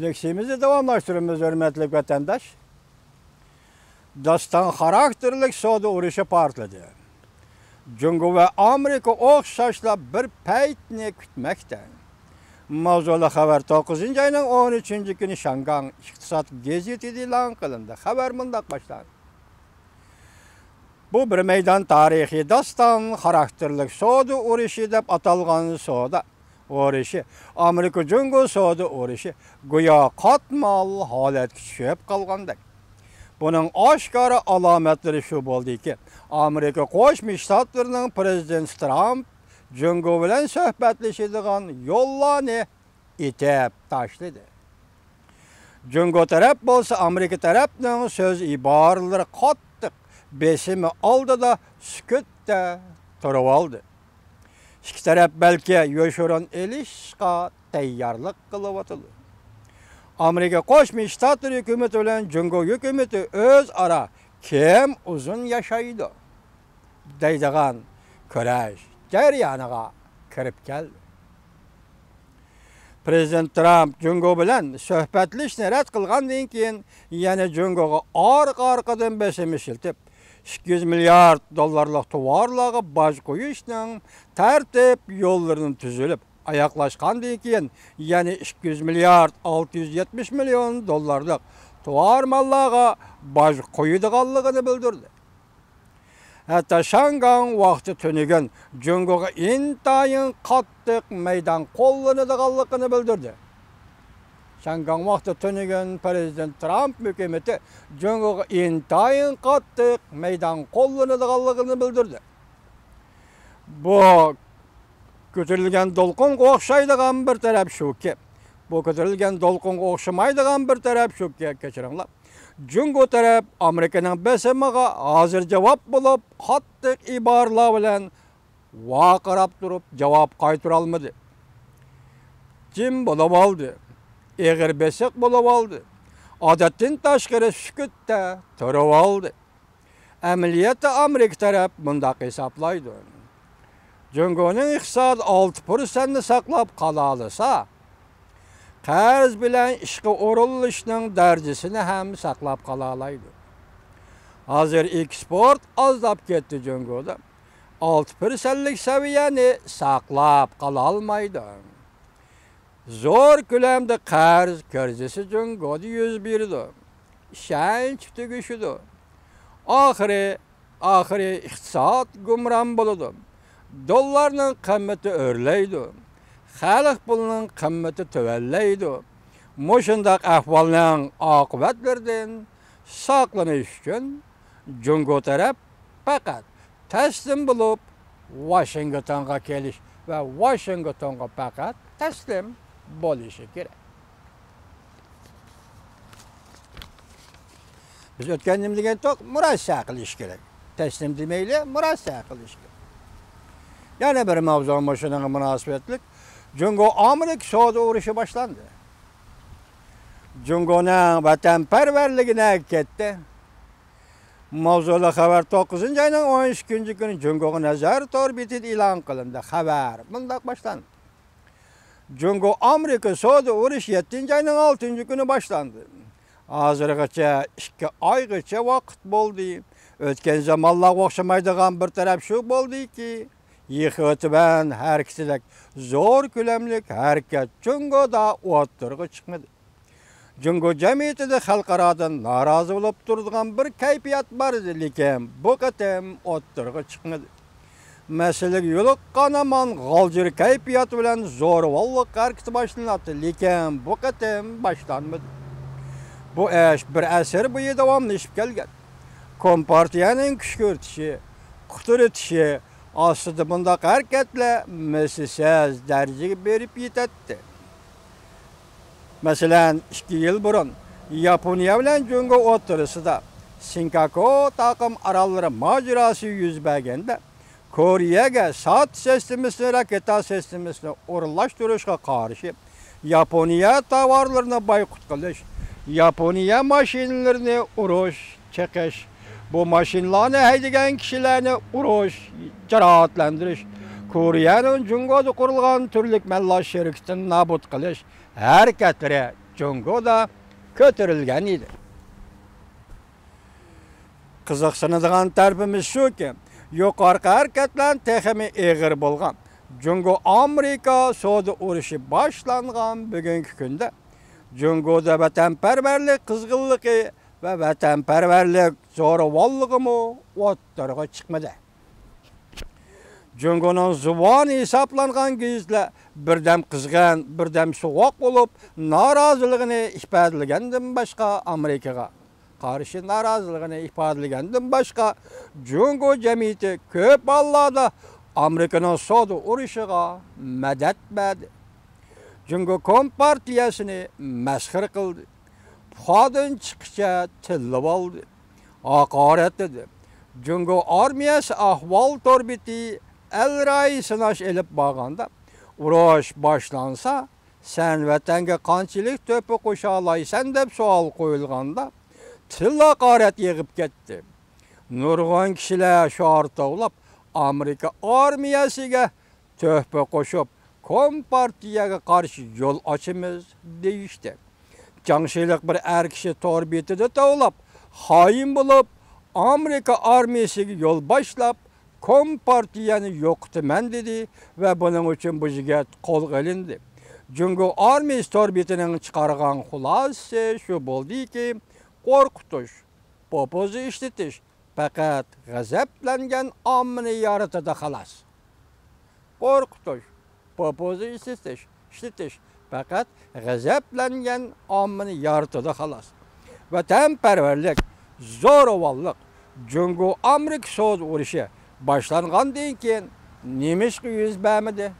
Leksimizi davamlaştırıyoruz hürmetli vatandaş. Dastan karakterlik soda uğraşı partladı. Cungo ve Amerika okşaşla bir peytini kütmekte. Mavzulu haber 9. ayının 13. günü Şangan İktisat Gezeti ilan kılındı. Haber mındak başlandı. Bu bir meydan tarihi dastan karakterlik soda uğraşı dep atalgan soda uğraşı. Amerika Cungo soda uğraşı güya katmal halet küçüp kalgandak. Bunun aşkara alametleri şu oldu ki, Amerika Koşmuş Ştatlarının Prezident Trump, Cungo bilen söhbetleşidigan yollarını itep taşladı. Cungo taraf bolsa Amerika tarafının söz ibaraları kattık, besimi aldı da sükütte turup aldı. İki taraf belki yoşuran ilişka teyyarlık kılıp atıldı. Amerika Koşmuş Ştatları hükümeti ile Cungo hükümeti öz ara kim uzun yaşaydı deydiğen köreş ceryanıga kirip geldi. Prezident Trump Cungo bilen söhbetleşini ret kılgandan keyin yani Cungo'ga arkadan besimi şiltip 200 milyar dollarlık tuvarlığı baş koyuşunun tertip yollarının tüzülüp ayaklaşkandan keyin yani 200 milyar 670 milyon dollarlık tuvar mallığa baş koyuduğanlığını bildirdi. Hatta Şangan vakti tönügen Cungo'ga intayın kattık meydan kollanıdığanlığını bildirdi. Şangan vakti tönügen Prezident Trump hükümeti Cungo'ga intayın kattık meydan kollanıdığanlığını bildirdi. Bu kötürülgen dolkun okşaydıgan bir taraf şu ki, bu kötürülgen dolkun okşamaydıgan bir taraf şu ki, geçirinler. Cungo taraf Amerika'nın besimiga hazır cevap bulup, kattık ibarlar bilen vaqırap durup cevap kaytır almadı. Cim bulup aldı, eğer besik bulup aldı, adetin taşkırı sükütte turup aldı. Ameliyatı Amerika taraf bunda hesaplaydı. Cungo'nun iqtisad 6%'ni saklap qalalısa, qarz bilen işqi urilishning darajasini ham saklap qalalaydı. Hazır eksport azlap ketdi Cungo'da. 6%lik seviyeni saklap qalalmaydı. Zor ko'lamda qarz kirzisi Cungo'da yuz berdi. İşanch tugishidi. Ahiri iqtisod gumron bo'ldi. Dollarning qiymati o'rlaydi. Xalq pulining qiymati tuvalleydi. Moshundaq ahvolning oqibatlaridan saqlanish uchun Cungo taraf faqat taslim bo'lib Washingtonga kelish va Washingtonga faqat taslim bo'lishi kerak. Biz o'tganim degan to'q murassa qilish kerak. Taslim demayli, murassa qilish kerak. Yani bir mavzu maşınına münasebetlik, Cungo Amerika soda uğraşı başlandı. Cungo'nun vatanperverliğine gitti. Mavzulu haber 9. ayının 13. günü Cungo'nun nazar torbiti ilan kılındı. Haber bundak başlandı. Cungo Amerika soda uğraşı 7. ayının 6. günü başlandı. Hazırgacha 2 aygacha vaqt bo'ldi. O'tgan zamonlar o'xshamaydigan bir taraf shu bo'ldiki, yıkıtıben herkesidek zor külemlik hareket Cungo'da o'ttirg'i chiqmadi. Cungo jamiyatida xalqaradan norozi bo'lib turadigan bir kayfiyat bor edi, lekin bu qatam o'ttirg'i chiqmadi. Mesele yo'liqqan aman g'aljir kayfiyat bilan zo'rvallik hareketi boshlanadi, lekin bu qatam boshlanmadi. Bu ish bir asr bo'yi davomlashib kelgan. Kompartiyaning kuchga o'tishi, quturitishi aslında bunda hareketle meselesiz derece verip yetetti. Mesela 2 yıl burun Japonya bilen Cungo oturusida Sinkako takım araları macerası yüz bergende Kore'ye saat sistemini, raketa sistemini uğurlaştırışa karşı Japonya tavarlarına boykot qilish, Japonya maşinlerini urush, çekish, bu maşinlarni haydagan kishilarni urush, jarohatlantirish, Koreyaning Cungo'da qurilgan turlik mallar sherikatini nobud qilish harakatlari Jungo'da ko'tarilgan edi. Qiziqsinadigan tarafimiz shuki, yuqorqi harakatlar texmi eg'ir bo'lgan. Jungo Amerika savdo urushi boshlangan bugungi kunda Jungo'da vatanparvarlik qizg'inligi va vatanparvarlik zo'ravonligimi o'ttirg'a chiqmadi. Jungo'ning zuvoni hisoblangan gizlar birdam qizg'an, birdam sovuq bo'lib, noroziligini ifodalagandan boshqa Amerikaga qarshi noroziligini ifodalagandan boshqa Jungo jamiyati ko'p hollarda Amerikaning savdo urushiga madad berdi. Jungo kompartiyasini masxara qildi. Puxodan chiqishcha tillab oldi. Haqorat dedi. Jungo armiyasi ahvol torbiti el-rai sinash elib borganda, urush boshlansa, sen vatanga qanchalik to'pi qo'sha olaysan deb savol qo'yilganda, til haqorat yig'ib ketdi. Nurg'on kishilar shor tovlab Amerika armiyasiga to'pi qo'shib, kompartiyaga qarshi yo'l ochimiz deyishdi. Jangshilik bir er kishi torbetida tovlab, xoin bo'lib, Amerika armiyasiga yo'l boshlab, kompartiyani yo'qotaman dedi va buning uchun bu yerga qo'l qilindi. Jungo armiyasi torbetining chiqargan xulosasi shu bo'ldiki, qo'rqitish, popozi ishlatish faqat g'azablangan ommani yaratadi xolos. Qo'rqitish, popozi ishlatish faqat g'azablangan ommani yaratadi xolos. Vatanparvarlik, zo'ravonlik, Jungo Amerika savdo urushi boshlangandan keyin nima ish yuz bermadi?